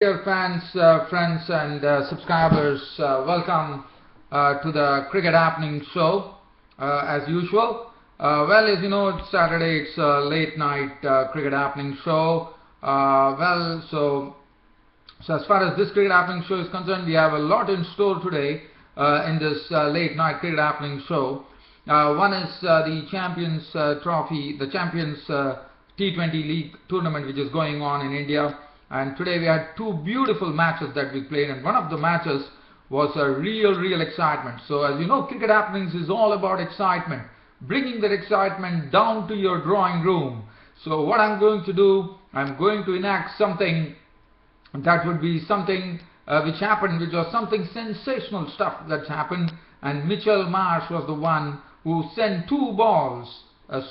Dear fans, friends and subscribers, welcome to the Cricket Happening show. As usual, well, as you know, it's Saturday, it's a late night Cricket Happening show. So as far as this Cricket Happening show is concerned, we have a lot in store today in this late night Cricket Happening show. One is the Champions Trophy, the Champions T20 League tournament, which is going on in India. And today we had two beautiful matches that we played, and one of the matches was a real excitement. So as you know, Cricket Happenings is all about excitement, bringing that excitement down to your drawing room. So what I'm going to do, I'm going to enact something that would be something which happened, which was something sensational stuff that's happened. And Mitchell Marsh was the one who sent two balls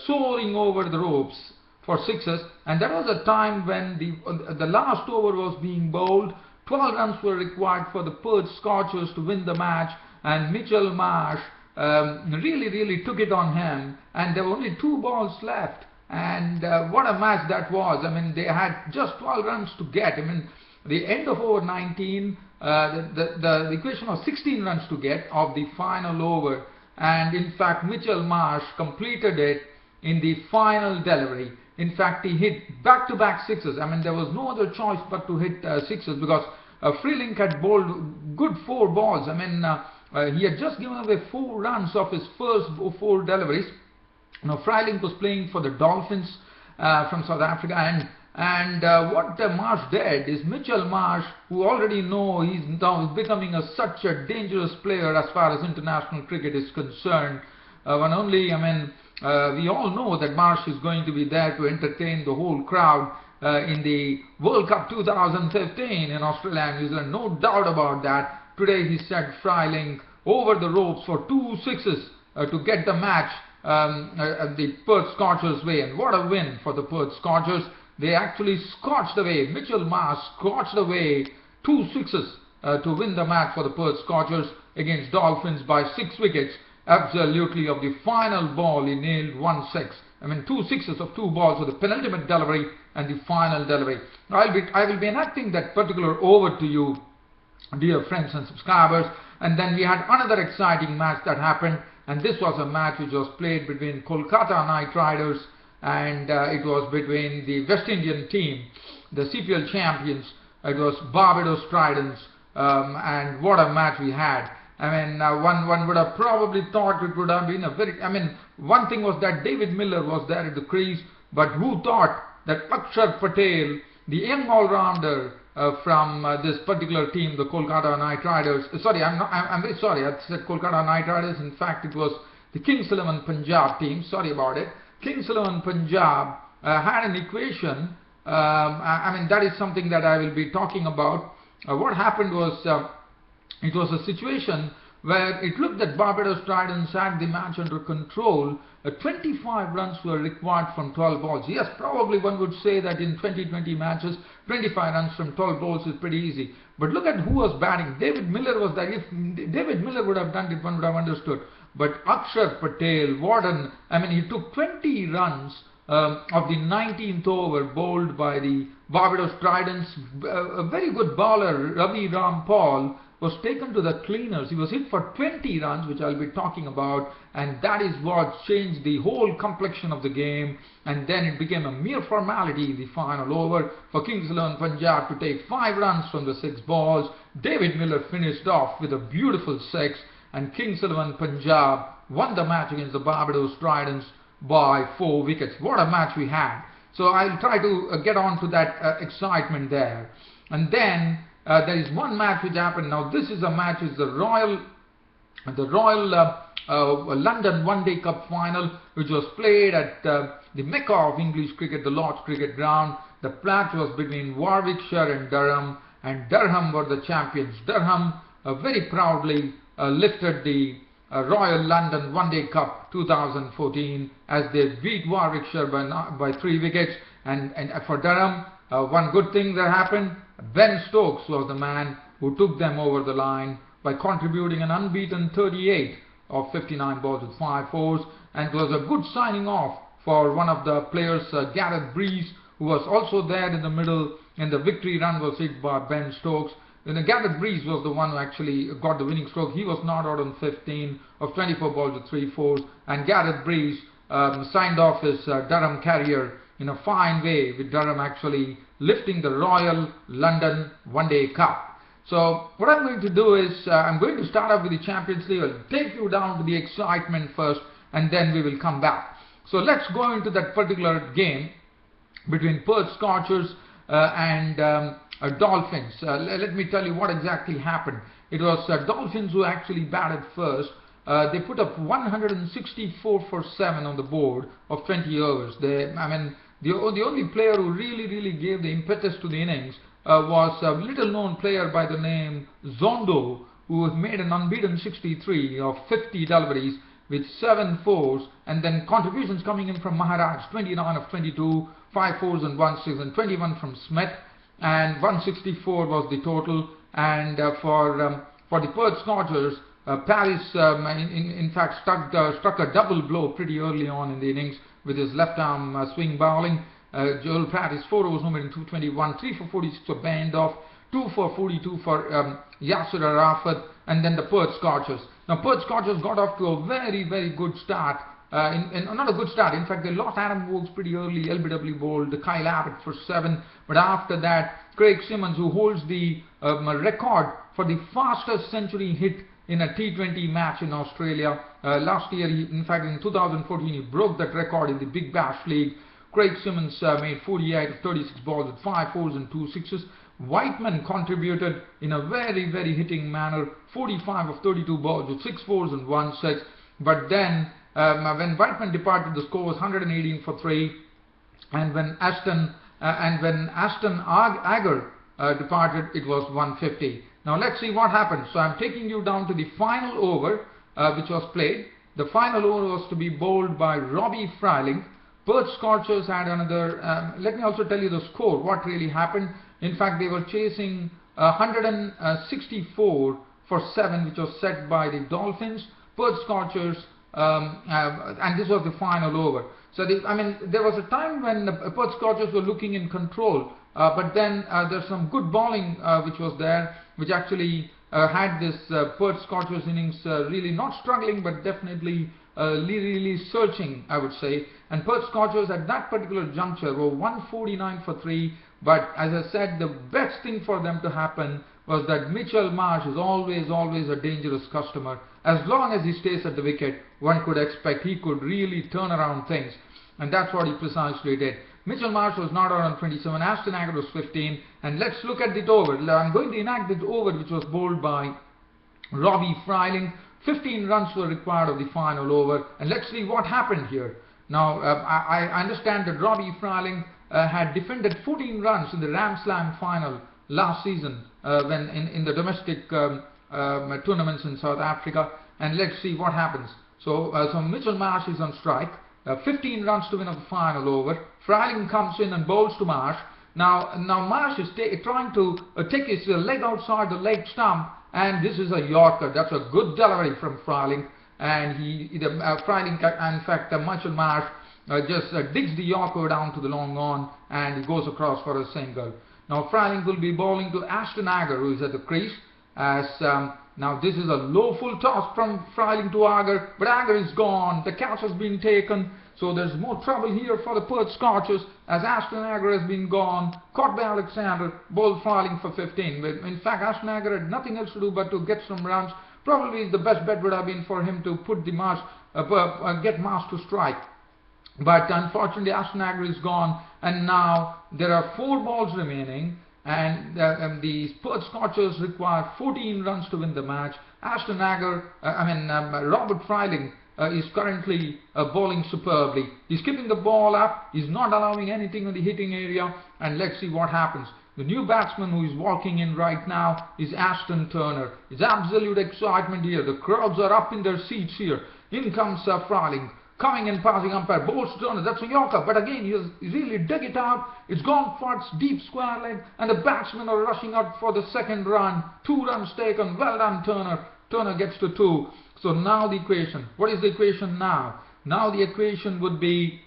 soaring over the ropes for sixes, and that was a time when the last over was being bowled. 12 runs were required for the Perth Scorchers to win the match, and Mitchell Marsh really took it on him, and there were only two balls left, and what a match that was. I mean, they had just 12 runs to get. I mean, the end of over 19, the equation was 16 runs to get of the final over, and in fact Mitchell Marsh completed it in the final delivery. In fact, he hit back-to-back sixes. I mean, there was no other choice but to hit sixes, because Freeling had bowled good 4 balls. I mean, he had just given away 4 runs of his first 4 deliveries. Now, Freeling was playing for the Dolphins from South Africa, and what Marsh did is, Mitchell Marsh, who already know he's now becoming such a dangerous player as far as international cricket is concerned. We all know that Marsh is going to be there to entertain the whole crowd in the World Cup 2015 in Australia and New Zealand. No doubt about that. Today he sent Freeling over the ropes for 2 sixes to get the match the Perth Scorchers' way. And what a win for the Perth Scorchers. They actually scorched away. Mitchell Marsh scorched away 2 sixes to win the match for the Perth Scorchers against Dolphins by 6 wickets. Absolutely, of the final ball he nailed 1 6. I mean, 2 sixes of 2 balls for the penultimate delivery and the final delivery. I will be enacting that particular over to you, dear friends and subscribers. And then we had another exciting match that happened, and this was a match which was played between Kolkata Knight Riders and it was between the West Indian team, the CPL champions. It was Barbados Tridents, and what a match we had. I mean, one would have probably thought it would have been a very... I mean, one thing was that David Miller was there at the crease, but who thought that Akshar Patel, the young all-rounder from this particular team, the Kolkata Knight Riders... Sorry, I'm very sorry, I said Kolkata Knight Riders. In fact, it was the Kings 11 Punjab team. Sorry about it. Kings 11 Punjab had an equation. I mean, that is something that I will be talking about. What happened was... it was a situation where it looked that Barbados Tridents had the match under control. 25 runs were required from 12 balls. Yes, probably one would say that in 2020 matches, 25 runs from 12 balls is pretty easy. But look at who was batting. David Miller was there. If David Miller would have done it, one would have understood. But Akshar Patel, I mean, he took 20 runs of the 19th over bowled by the Barbados Tridents. A very good bowler, Rampaul, was taken to the cleaners. He was hit for 20 runs, which I'll be talking about, and that is what changed the whole complexion of the game. And then it became a mere formality in the final over for Kings 11 Punjab to take 5 runs from the 6 balls. David Miller finished off with a beautiful 6, and Kings 11 Punjab won the match against the Barbados Tridents by 4 wickets. What a match we had. So I'll try to get on to that excitement there. And then there is one match which happened. Now this is a match, is the Royal London One Day Cup final, which was played at the Mecca of English cricket, the Lord's Cricket Ground. The match was between Warwickshire and Durham were the champions. Durham very proudly lifted the Royal London One Day Cup 2014 as they beat Warwickshire by 3 wickets. And for Durham, one good thing that happened, Ben Stokes was the man who took them over the line by contributing an unbeaten 38 of 59 balls with 5 fours, and it was a good signing off for one of the players, Gareth Breeze, who was also there in the middle, and the victory run was hit by Ben Stokes. Then Gareth Breeze was the one who actually got the winning stroke. He was not out on 15 of 24 balls with 3 fours, and Gareth Breeze signed off his Durham career in a fine way, with Durham actually lifting the Royal London One Day Cup. So what I'm going to do is I'm going to start off with the Champions League. I'll take you down to the excitement first, and then we will come back. So let's go into that particular game between Perth Scorchers and Dolphins. Let me tell you what exactly happened. It was Dolphins who actually batted first. They put up 164 for 7 on the board of 20 overs. The only player who really gave the impetus to the innings was a little known player by the name Zondo, who made an unbeaten 63 of 50 deliveries with 7 fours, and then contributions coming in from Maharaj, 29 of 22, 5 fours and 1 6, and 21 from Smith, and 164 was the total. And for the Perth Scorchers, Paris in fact struck a double blow pretty early on in the innings with his left arm swing bowling. Joel Paris 4 overs, no more than 221, 3 for 46 for Bandorf, 2 for 42 for Yasser Arafat, and then the Perth Scorchers. Now Perth Scorchers got off to a very good start. Not a good start. In fact, they lost Adam Vokes pretty early. LBW bowled Kyle Abbott for 7, but after that, Craig Simmons, who holds the record for the fastest century hit in a T20 match in Australia. Last year, in fact in 2014, he broke that record in the Big Bash League. Craig Simmons made 48 of 36 balls with 5 fours and 2 sixes. Whiteman contributed in a very hitting manner, 45 of 32 balls with 6 fours and 1 6. But then when Whiteman departed, the score was 118 for 3, and when Aston Agar departed, it was 150. Now let's see what happened. So I'm taking you down to the final over which was played. The final over was to be bowled by Robbie Fryling. Perth Scorchers had another, let me also tell you the score, what really happened. In fact, they were chasing 164 for 7, which was set by the Dolphins. Perth Scorchers, and this was the final over. So there was a time when the Perth Scorchers were looking in control, but then there's some good bowling which was there, which actually had this Perth Scorchers innings really not struggling, but definitely really searching, I would say. And Perth Scorchers at that particular juncture were 149 for 3, but as I said, the best thing for them to happen was that Mitchell Marsh is always a dangerous customer. As long as he stays at the wicket, one could expect he could really turn around things, and that's what he precisely did. Mitchell Marsh was not out on 27, Aston Agar was 15, and let's look at the over. I'm going to enact the over which was bowled by Robbie Fryling. 15 runs were required of the final over, and let's see what happened here. Now I understand that Robbie Fryling had defended 14 runs in the Ram Slam final last season when in the domestic tournaments in South Africa, and let's see what happens. So Mitchell Marsh is on strike, 15 runs to win of the final over. Fryling comes in and bowls to Marsh. Now Marsh is trying to take his leg outside the leg stump, and this is a Yorker. That's a good delivery from Fryling, and Fryling, in fact, Mitchell Marsh just digs the Yorker down to the long on, and he goes across for a single. Now Fryling will be bowling to Aston Agar, who is at the crease. As now this is a low full toss from Fryling to Agar, but Agar is gone. The catch has been taken, so there's more trouble here for the Perth Scorchers, as Aston Agar has been gone, caught by Alexander, bowled Fryling for 15. In fact, Aston Agar had nothing else to do but to get some runs. Probably the best bet would have been for him to put the Marsh, get Marsh to strike. But unfortunately, Aston Agar is gone, and now there are 4 balls remaining, and the Perth Scorchers require 14 runs to win the match. Aston Agar, Robert Fryling is currently bowling superbly. He's keeping the ball up, he's not allowing anything in the hitting area, and let's see what happens. The new batsman who is walking in right now is Aston Turner. It's absolute excitement here. The crowds are up in their seats here. In comes Fryling, coming and passing umpire, bowls to Turner. That's a Yorker, but again he really dug it out. It's gone for its deep square leg, and the batsmen are rushing out for the second run. 2 runs taken. Well done, Turner. Turner gets to 2. So now the equation. What is the equation now? Now the equation would be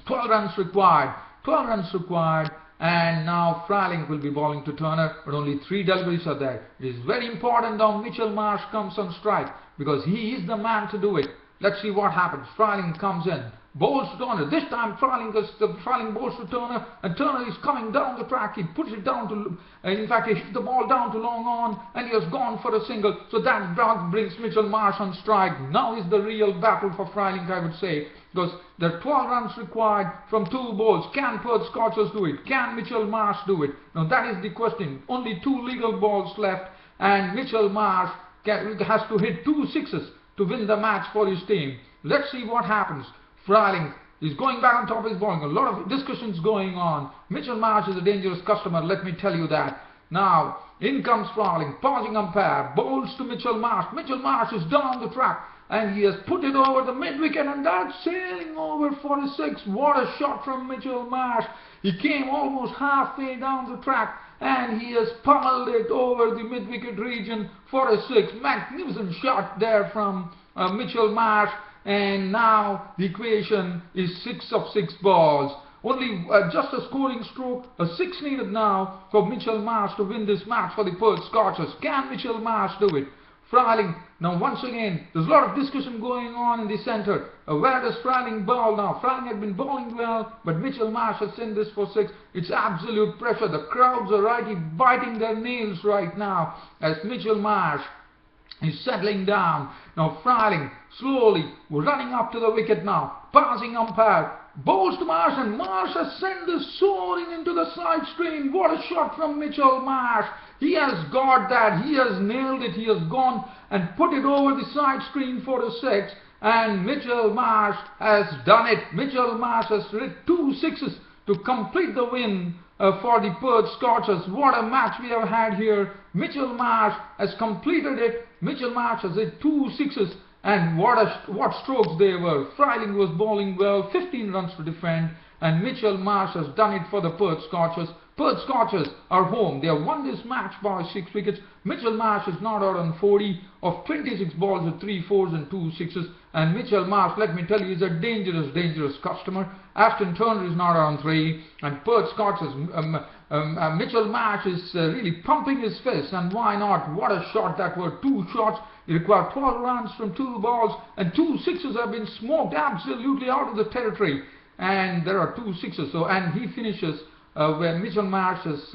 12 runs required. 12 runs required. And now Freiling will be bowling to Turner, but only 3 deliveries are there. It is very important now Mitchell Marsh comes on strike, because he is the man to do it. Let's see what happens. Freiling comes in, bowls to Turner. This time Freiling bowls to Turner, and Turner is coming down the track. He puts it down to, in fact, he hit the ball down to long on, and he has gone for a single. So that brings Mitchell Marsh on strike. Now is the real battle for Freiling, I would say, because there are 12 runs required from 2 balls. Can Perth Scorchers do it? Can Mitchell Marsh do it? Now that is the question. Only 2 legal balls left, and Mitchell Marsh has to hit 2 sixes to win the match for his team. Let's see what happens. Freiling is going back on top of his bowling. A lot of discussions going on. Mitchell Marsh is a dangerous customer, let me tell you that. Now, in comes Freiling, pausing umpire, bowls to Mitchell Marsh. Mitchell Marsh is down the track, and he has put it over the mid-wicket, and that's sailing over for a 6. What a shot from Mitchell Marsh. He came almost halfway down the track, and he has pummeled it over the mid-wicket region for a 6. Magnificent shot there from Mitchell Marsh, and now the equation is 6 of 6 balls. Only just a scoring stroke, a 6 needed now for Mitchell Marsh to win this match for the Perth Scorchers. Can Mitchell Marsh do it? Freiling, now once again, there's a lot of discussion going on in the centre. Where does Freiling bowl now? Freiling had been bowling well, but Mitchell Marsh has sent this for 6. It's absolute pressure. The crowds are biting their nails right now as Mitchell Marsh is settling down. Now Freiling slowly running up to the wicket now, passing umpire, bowls to Marsh, and Marsh has sent this soaring into the side screen. What a shot from Mitchell Marsh. He has got that. He has nailed it. He has gone and put it over the side screen for a 6. And Mitchell Marsh has done it. Mitchell Marsh has hit 2 sixes to complete the win for the Perth Scorchers. What a match we have had here. Mitchell Marsh has completed it. Mitchell Marsh has hit 2 sixes. And what strokes they were. Freiling was bowling well, 15 runs to defend, and Mitchell Marsh has done it for the Perth Scorchers. Perth Scorchers are home. They have won this match by 6 wickets. Mitchell Marsh is not out on 40 of 26 balls with 3 fours and 2 sixes. And Mitchell Marsh, let me tell you, is a dangerous customer. Ashton Turner is not out on 3, and Perth Scorchers, Mitchell Marsh is really pumping his fist, and why not? What a shot that were. 2 shots. He required 12 runs from 2 balls, and 2 sixes have been smoked absolutely out of the territory. And there are 2 sixes. So, and he finishes where Mitchell Marsh has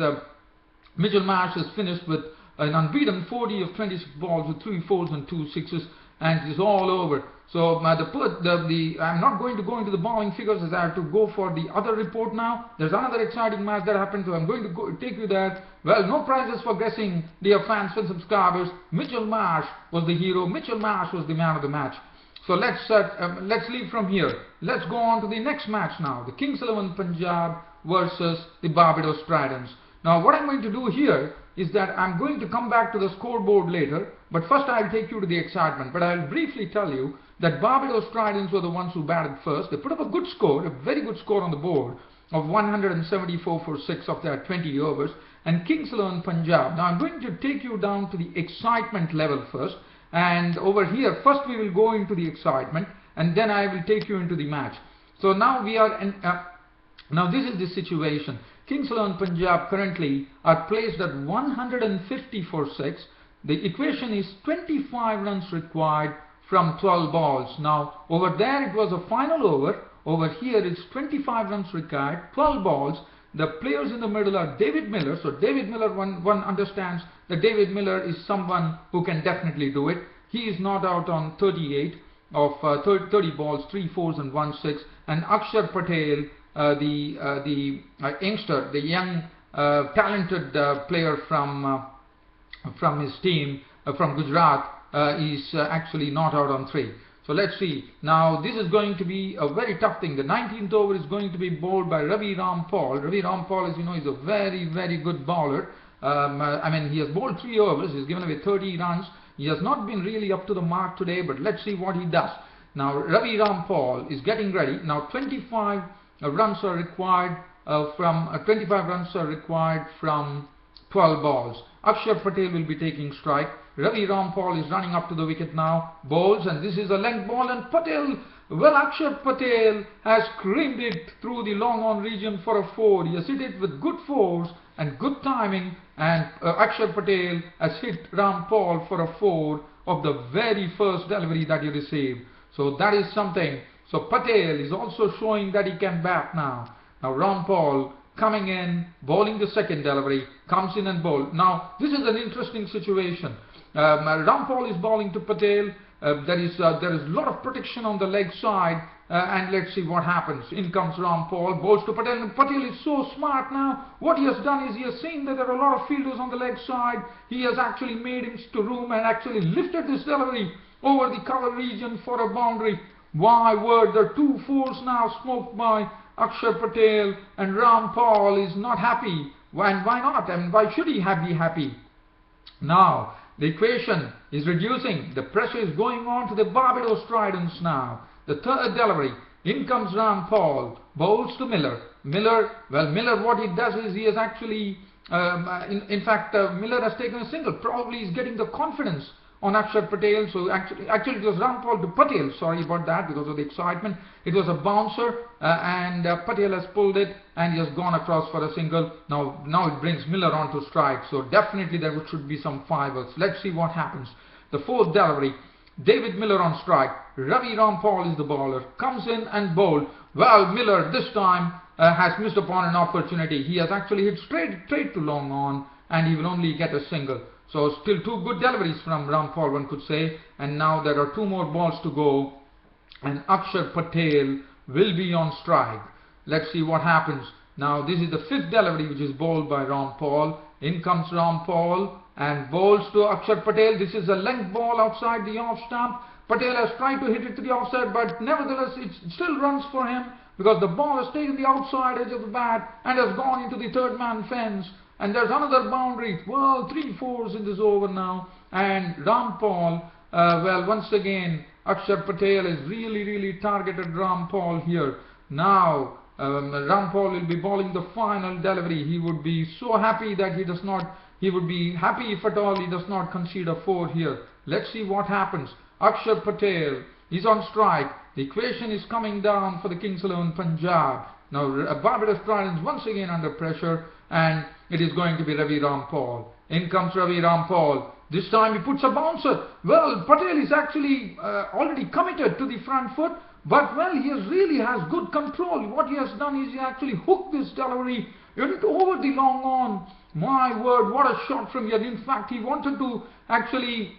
finished with an unbeaten 40 of 26 balls with 3 fours and 2 sixes, and it is all over. So I'm not going to go into the bowling figures, as I have to go for the other report now. There's another exciting match that happened, so I'm going to take you there. Well, no prizes for guessing, dear fans and subscribers. Mitchell Marsh was the hero. Mitchell Marsh was the man of the match. So let's leave from here. Let's go on to the next match now. The Kings 11 Punjab versus the Barbados Tridents. Now what I'm going to do here is that I'm going to come back to the scoreboard later, but first I'll take you to the excitement. But I'll briefly tell you that Barbados Tridents were the ones who batted first. They put up a good score, a very good score on the board of 174 for 6 of their 20 overs. And Kings 11 Punjab. Now I'm going to take you down to the excitement level first. And over here, first we will go into the excitement, and then I will take you into the match. So now we are in, now this is the situation. Kings 11 Punjab currently are placed at 150 for 6. The equation is 25 runs required from 12 balls. Now over there it was a final over. Over here it's 25 runs required, 12 balls. The players in the middle are David Miller. So David Miller, one understands that David Miller is someone who can definitely do it. He is not out on 38 of 30 balls, 3 fours and 1 6. And Akshar Patel, the youngster, the young talented player from his team from Gujarat, is actually not out on 3. So let's see. Now this is going to be a very tough thing. The 19th over is going to be bowled by Ravi Rampaul. Ravi Rampaul, as you know, is a very good bowler. I mean, he has bowled 3 overs. He's given away 30 runs. He has not been really up to the mark today, but let's see what he does. Now Ravi Rampaul is getting ready. Now 25 runs are required from 12 balls. Akshar Patel will be taking strike. Ravi Rampaul is running up to the wicket now, bowls, and this is a length ball, and Patel Well, Akshar Patel has creamed it through the long on region for a 4. He has hit it with good force and good timing, and Akshar Patel has hit Rampaul for a 4 of the very first delivery that he received. So that is something. So Patel is also showing that he can bat now. Now Rampaul coming in, bowling the second delivery, comes in and bowled. Now this is an interesting situation. Rampaul is bowling to Patel. There is a lot of protection on the leg side, and let's see what happens. In comes Rampaul, bowls to Patel, and Patel is so smart now. What he has done is he has seen that there are a lot of fielders on the leg side. He has actually made him to room and actually lifted this delivery over the cover region for a boundary. Why word, there are 2 4s now smoked by Akshar Patel, and Rampaul is not happy. And why not? I mean, why should he be happy? Now the equation is reducing. The pressure is going on to the Barbados Tridents now. The third delivery. In comes Rampaul. Bowls to Miller. Miller, what he does is he has actually, in fact, Miller has taken a single. Probably is getting the confidence on Akshar Patel. So actually it was Rampaul to Patel. Sorry about that because of the excitement. It was a bouncer and Patel has pulled it and he has gone across for a single. Now it brings Miller on to strike. So definitely there should be some fivers. Let's see what happens. The fourth delivery. David Miller on strike. Ravi Rampaul is the bowler. Comes in and bowled. Well, Miller this time has missed upon an opportunity. He has actually hit straight to long on and he will only get a single. So still 2 good deliveries from Rampaul, one could say, and now there are 2 more balls to go and Akshar Patel will be on strike. Let's see what happens. Now this is the 5th delivery which is bowled by Rampaul. In comes Rampaul and bowls to Akshar Patel. This is a length ball outside the off stump. Patel has tried to hit it to the offside, but nevertheless it still runs for him because the ball has taken the outside edge of the bat and has gone into the third man fence. And there's another boundary. Well, 3 4s in this over now. And Rampaul, well, once again, Akshar Patel has really targeted Rampaul here. Now, Rampaul will be bowling the final delivery. He would be so happy that he would be happy if at all he does not concede a 4 here. Let's see what happens. Akshar Patel is on strike. The equation is coming down for the Kings XI Punjab. Now, Barbados Tridents once again under pressure, and it is going to be Ravi Rampaul. In comes Ravi Rampaul. This time he puts a bouncer. Well, Patel is actually already committed to the front foot, but well, he really has good control. What he has done is he actually hooked this delivery over the long on. My word, what a shot from here. In fact, he wanted to actually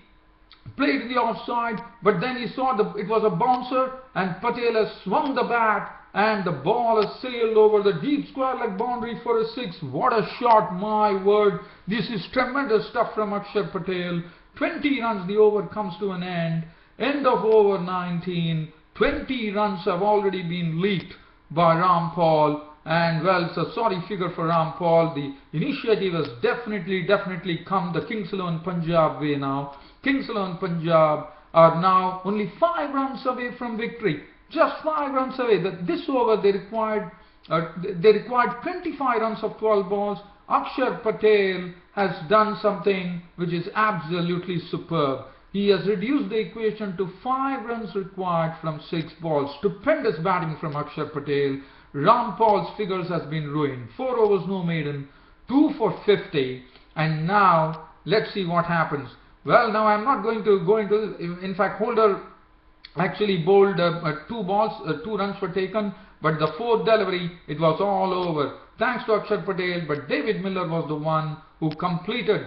play it in the offside, but then he saw it was a bouncer, and Patel has swung the bat and the ball has sailed over the deep square leg boundary for a 6. What a shot, my word. This is tremendous stuff from Akshar Patel. 20 runs, the over comes to an end. End of over 19. 20 runs have already been leaked by Rampaul, and well, it's a sorry figure for Rampaul. The initiative has definitely come the Kings XI Punjab way now. Kings XI Punjab are now only 5 runs away from victory. Just 5 runs away. This over they required 25 runs of 12 balls. Akshar Patel has done something which is absolutely superb. He has reduced the equation to 5 runs required from 6 balls. Stupendous batting from Akshar Patel. Rampaul's figures has been ruined. 4 overs no maiden, 2 for 50, and now let's see what happens. Well, now I'm not going to go into this. In fact, Holder actually bowled 2 balls, 2 runs were taken, but the 4th delivery, it was all over. Thanks to Akshar Patel, but David Miller was the one who completed,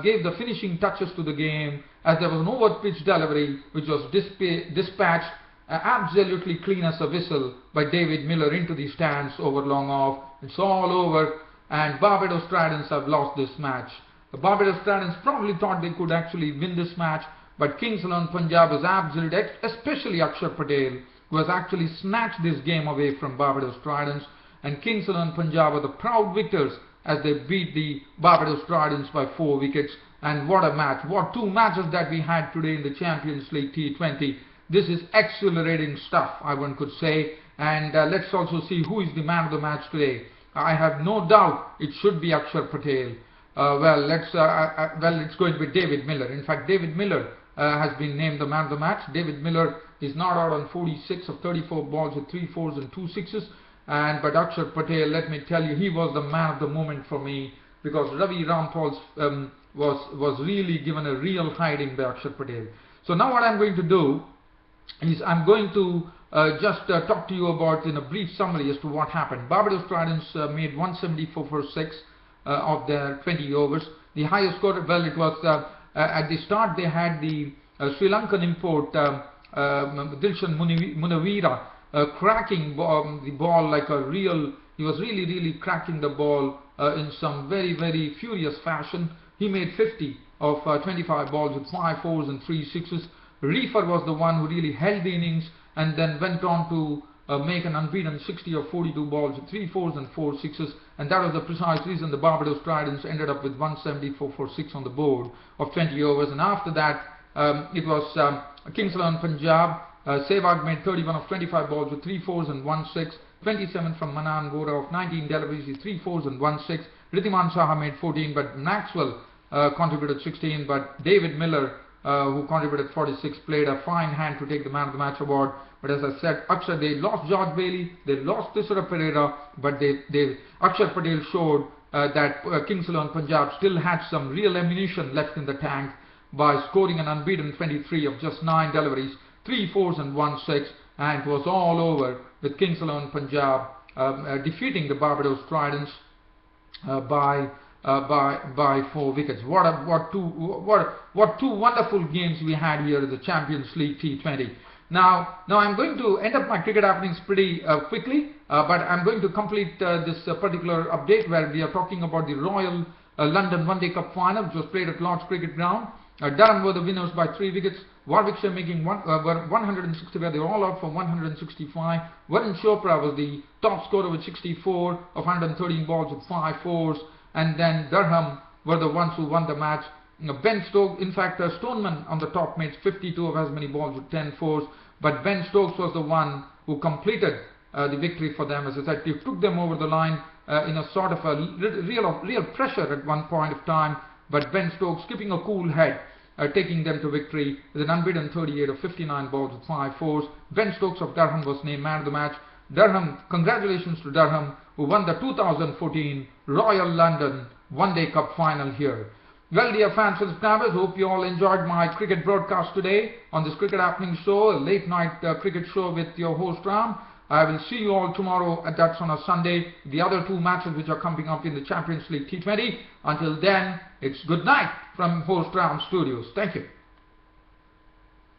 gave the finishing touches to the game, as there was an over-pitch delivery which was dispatched absolutely clean as a whistle by David Miller into the stands over long off. It's all over, and Barbados Tridents have lost this match. The Barbados Tridents probably thought they could actually win this match, but Kings XI Punjab is absolute, especially Akshar Patel, who has actually snatched this game away from Barbados Tridents, and Kings XI Punjab are the proud victors as they beat the Barbados Tridents by 4 wickets. And what a match, what 2 matches that we had today in the Champions League T20. This is exhilarating stuff, one could say. And let's also see who is the man of the match today. I have no doubt it should be Akshar Patel. Well, it's going to be David Miller. In fact, David Miller has been named the man of the match. David Miller He's not out on 46 of 34 balls with 3 fours and 2 sixes. But Akshar Patel, let me tell you, he was the man of the moment for me, because Ravi Rampaul was really given a real hiding by Akshar Patel. So now what I'm going to do is I'm going to just talk to you about in a brief summary as to what happened. Barbados Tridents made 174 for 6 of their 20 overs. The highest score, well, it was at the start they had the Sri Lankan import Dilshan Munawira cracking the ball like a real, he was really cracking the ball in some very furious fashion. He made 50 of 25 balls with 5 fours and 3 sixes. Reefer was the one who really held the innings and then went on to make an unbeaten 60 of 42 balls with 3 fours and 4 sixes, and that was the precise reason the Barbados Tridents ended up with 174 for 6 on the board of 20 overs. And after that it was Kings 11 Punjab. Sehwag made 31 of 25 balls with 3 fours and 1 6. 27 from Manan Vora of 19 deliveries, 3 fours and 1 6. Ridhiman Saha made 14, but Maxwell contributed 16, but David Miller, who contributed 46, played a fine hand to take the Man of the Match award. But as I said, Akshar, they lost George Bailey, they lost Tisra Pereira, but Akshar Patel showed that Kings 11 Punjab still had some real ammunition left in the tank by scoring an unbeaten 23 of just 9 deliveries, 3 fours and 1 6, and it was all over with Kings 11 Punjab defeating the Barbados Tridents by 4 wickets. What two wonderful games we had here in the Champions League T20. Now I'm going to end up my cricket happenings pretty quickly, but I'm going to complete this particular update where we are talking about the Royal London One Day Cup Final, which was played at Lord's Cricket Ground. Durham were the winners by 3 wickets. Warwickshire making 165. They were all out for 165. Varun Chopra was the top scorer with 64 of 113 balls with 5 fours. And then Durham were the ones who won the match. Ben Stokes, in fact, Stoneman on the top made 52 of as many balls with 10 fours. But Ben Stokes was the one who completed the victory for them. As I said, he took them over the line in a sort of a real pressure at one point of time. But Ben Stokes keeping a cool head, taking them to victory with an unbeaten 38 of 59 balls with 5 fours. Ben Stokes of Durham was named Man of the Match. Durham, congratulations to Durham, who won the 2014 Royal London One Day Cup Final here. Well, dear fans and subscribers, hope you all enjoyed my cricket broadcast today on this Cricket Happening Show, a late night cricket show with your host Ram. I will see you all tomorrow, and that's on a Sunday, the other 2 matches which are coming up in the Champions League T20. Until then, it's good night from host Ram Studios. Thank you.